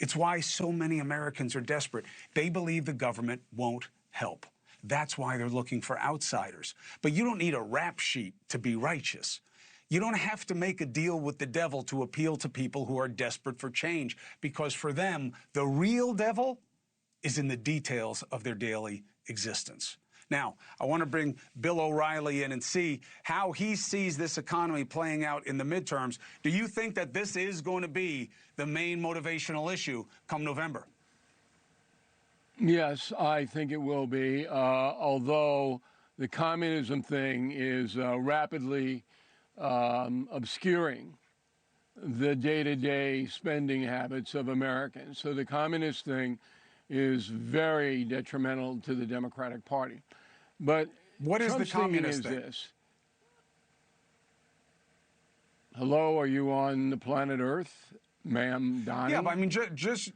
It's why so many Americans are desperate. They believe the government won't help. That's why they're looking for outsiders. But you don't need a rap sheet to be righteous. You don't have to make a deal with the devil to appeal to people who are desperate for change, because for them, the real devil is in the details of their daily existence. Now, I want to bring Bill O'Reilly in and see how he sees this economy playing out in the midterms. Do you think that this is going to be the main motivational issue come November? Yes, I think it will be, although the communism thing is rapidly obscuring the day-to-day spending habits of Americans. So the communist thing is very detrimental to the Democratic Party. But what is Trump's the communist thing? thing? Is this. Hello, are you on the planet Earth, ma'am Donnie? Yeah, but I mean, just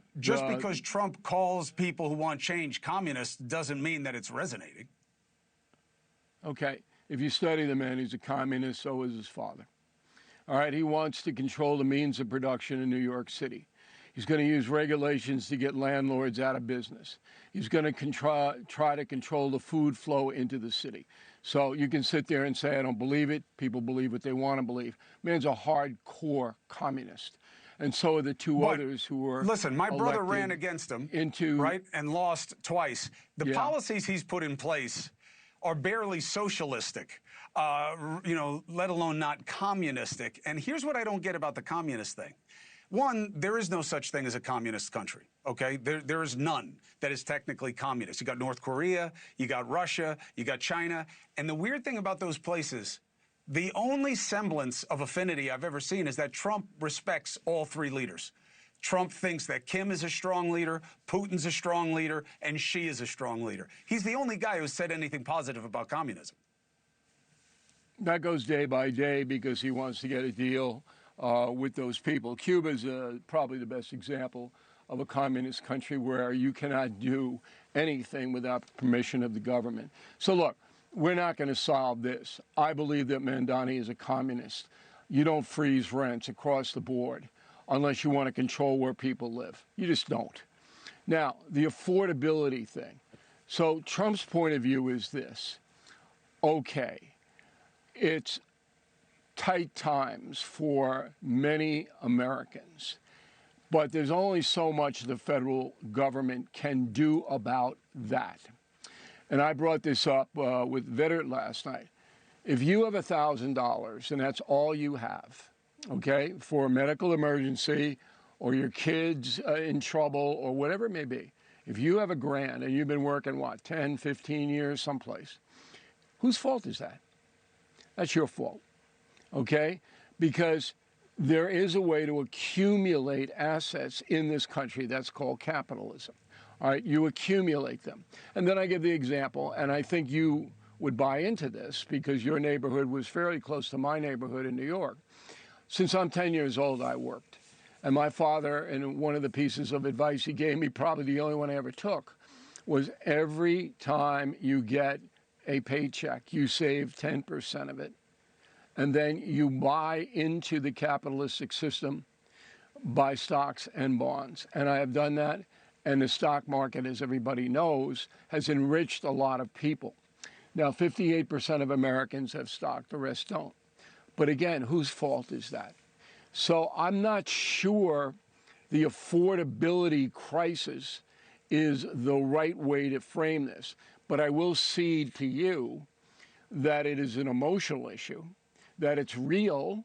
because Trump calls people who want change communists doesn't mean that it's resonating. Okay, if you study the man, he's a communist, so is his father. All right, he wants to control the means of production in New York City. He's going to use regulations to get landlords out of business. He's going to try to control the food flow into the city. So you can sit there and say, I don't believe it. People believe what they want to believe. Man's a hardcore communist. And so are the two others who were Listen, my brother ran against him, right, and lost twice. The policies he's put in place are barely socialistic, let alone not communistic. And here's what I don't get about the communist thing. One, there is no such thing as a communist country, okay? There is none that is technically communist. You got North Korea, you got Russia, you got China. And the weird thing about those places, the only semblance of affinity I've ever seen is that Trump respects all three leaders. Trump thinks that Kim is a strong leader, Putin's a strong leader, and Xi is a strong leader. He's the only guy who said anything positive about communism. That goes day by day because he wants to get a deal with those people. Cuba is probably the best example of a communist country where you cannot do anything without permission of the government. So look, we're not going to solve this. I believe that Mandani is a communist. You don't freeze rents across the board unless you want to control where people live. You just don't. Now, the affordability thing. So Trump's point of view is this. Okay, it's tight times for many Americans, but there's only so much the federal government can do about that. And I brought this up with Vetter last night. If you have $1,000 and that's all you have, okay, for a medical emergency or your kid's in trouble or whatever it may be, if you have $1,000 and you've been working, 10, 15 years someplace, whose fault is that? That's your fault. Okay? Because there is a way to accumulate assets in this country that's called capitalism. All right? You accumulate them. And then I give the example, and I think you would buy into this because your neighborhood was fairly close to my neighborhood in New York. Since I'm 10 years old, I worked. And my father, and one of the pieces of advice he gave me, probably the only one I ever took, was every time you get a paycheck, you save 10% of it. And then you buy into the capitalistic system, buy stocks and bonds. And I have done that. And the stock market, as everybody knows, has enriched a lot of people. Now, 58% of Americans have stock, the rest don't. But again, whose fault is that? So I'm not sure the affordability crisis is the right way to frame this. But I will cede to you that it is an emotional issue, that it's real,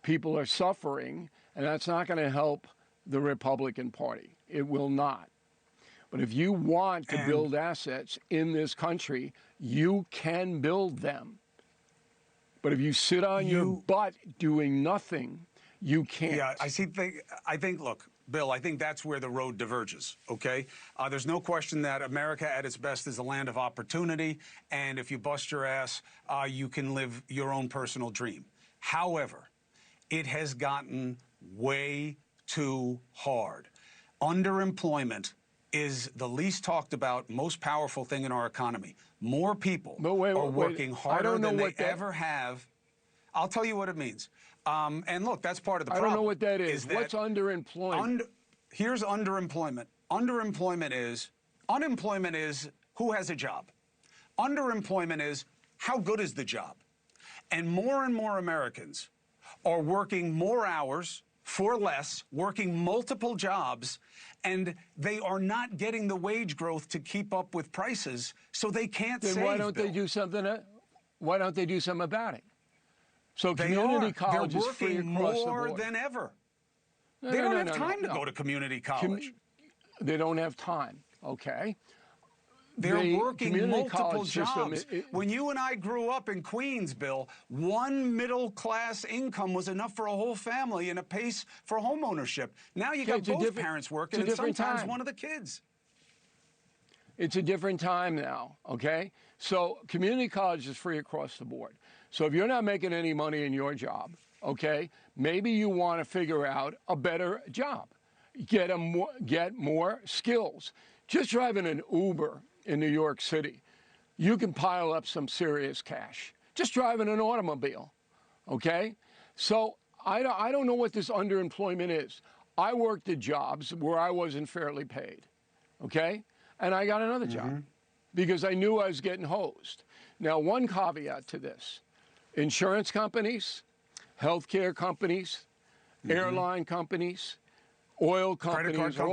people are suffering, and that's not going to help the Republican Party. It will not. But if you want to build assets in this country, you can build them. But if you sit on your butt doing nothing, you can't. Yeah, I think, look, Bill, I think that's where the road diverges, okay? There's no question that America at its best is a land of opportunity, and if you bust your ass, you can live your own personal dream. However, it has gotten way too hard. Underemployment is the least talked about, most powerful thing in our economy. More people are working harder than they ever have. I'll tell you what it means. And look, that's part of the problem. I don't know what that is. What's underemployment? here's underemployment. Unemployment is who has a job. Underemployment is how good is the job. And more Americans are working more hours for less, working multiple jobs, and they are not getting the wage growth to keep up with prices, so they can't save. Then why don't they do something? Why don't they do something about it? So they community college is free working across the more board. than ever. They don't have time to go to community college. They don't have time. Okay. They're working multiple jobs. When you and I grew up in Queens, Bill, one middle-class income was enough for a whole family and a pace for home ownership. Now you got both parents working and sometimes one of the kids. It's a different time now, okay? So community college is free across the board. So if you're not making any money in your job, okay, maybe you want to figure out a better job. Get more skills. Just driving an Uber in New York City, you can pile up some serious cash. Just driving an automobile, okay? So I don't know what this underemployment is. I worked at jobs where I wasn't fairly paid, okay? And I got another job because I knew I was getting hosed. Now, one caveat to this: insurance companies, healthcare companies, airline companies, oil companies are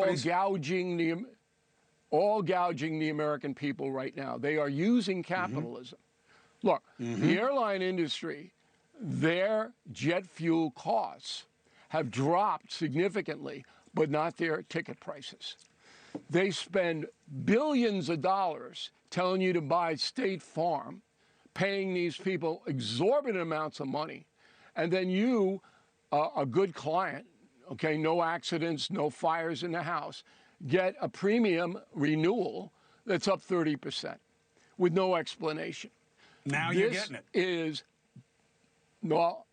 all gouging the American people right now. They are using capitalism. Look, the airline industry, their jet fuel costs have dropped significantly, but not their ticket prices. They spend billions of dollars telling you to buy State Farm, paying these people exorbitant amounts of money, and then you, a good client, okay, no accidents, no fires in the house, get a premium renewal that's up 30% with no explanation. Now you're getting it. Well,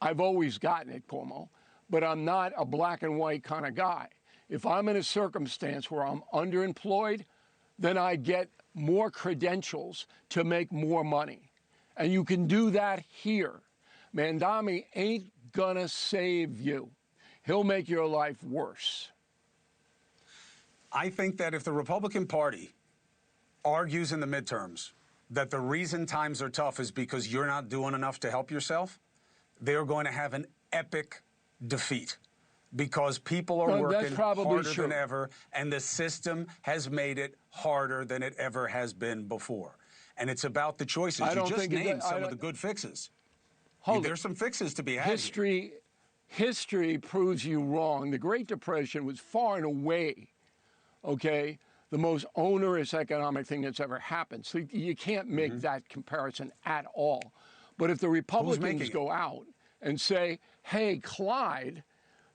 I've always gotten it, Cuomo, but I'm not a black and white kind of guy. If I'm in a circumstance where I'm underemployed, then I get more credentials to make more money. And you can do that here. Mandami ain't gonna save you. He'll make your life worse. I think that if the Republican Party argues in the midterms that the reason times are tough is because you're not doing enough to help yourself, they're going to have an epic defeat because people are working harder than ever, and the system has made it harder than it ever has been before. And it's about the choices. You just named some of the good fixes. There's some fixes to be had. History proves you wrong. The Great Depression was far and away, okay, the most onerous economic thing that's ever happened. So you can't make that comparison at all. But if the Republicans go out and say, hey, Clyde,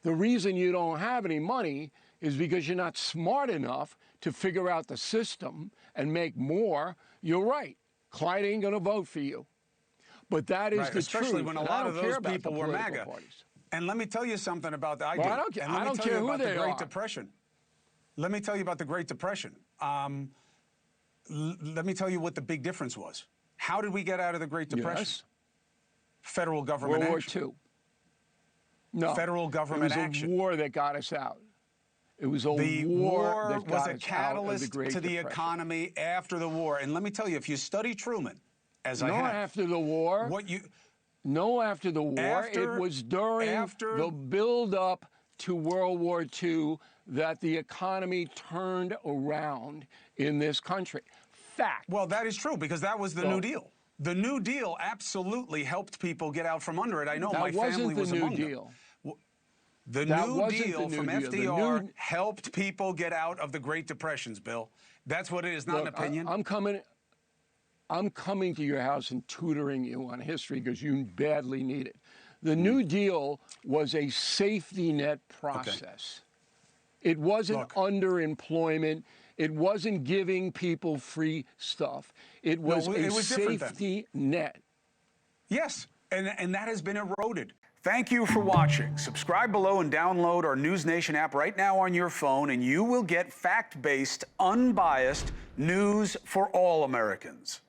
the reason you don't have any money is because you're not smart enough to figure out the system and make more, you're right. Clyde ain't going to vote for you. But that is the truth. Especially when a lot of those people were MAGA. And let me tell you something about that. I don't care who they are. The Great Depression. Let me tell you about the Great Depression. Let me tell you what the big difference was. How did we get out of the Great Depression? Yes. Federal government action. World War II. No. Federal government action. It was a war that got us out. It was a war that got us out of the Great Depression. The war was a catalyst to the economy after the war. And let me tell you, if you study Truman, as I have. After the war. After the war. It was during the build-up to World War II that the economy turned around in this country. Fact. Well, that is true, because that was the New Deal. The New Deal absolutely helped people get out from under it. I know my family was among them. The New Deal from FDR helped people get out of the Great Depressions, Bill. That's what it is, not an opinion. I'm coming to your house and tutoring you on history because you badly need it. The New Deal was a safety net process. It wasn't underemployment. It wasn't giving people free stuff. It was a safety net. Yes, and that has been eroded. Thank you for watching. Subscribe below and download our NewsNation app right now on your phone, and you will get fact-based, unbiased news for all Americans.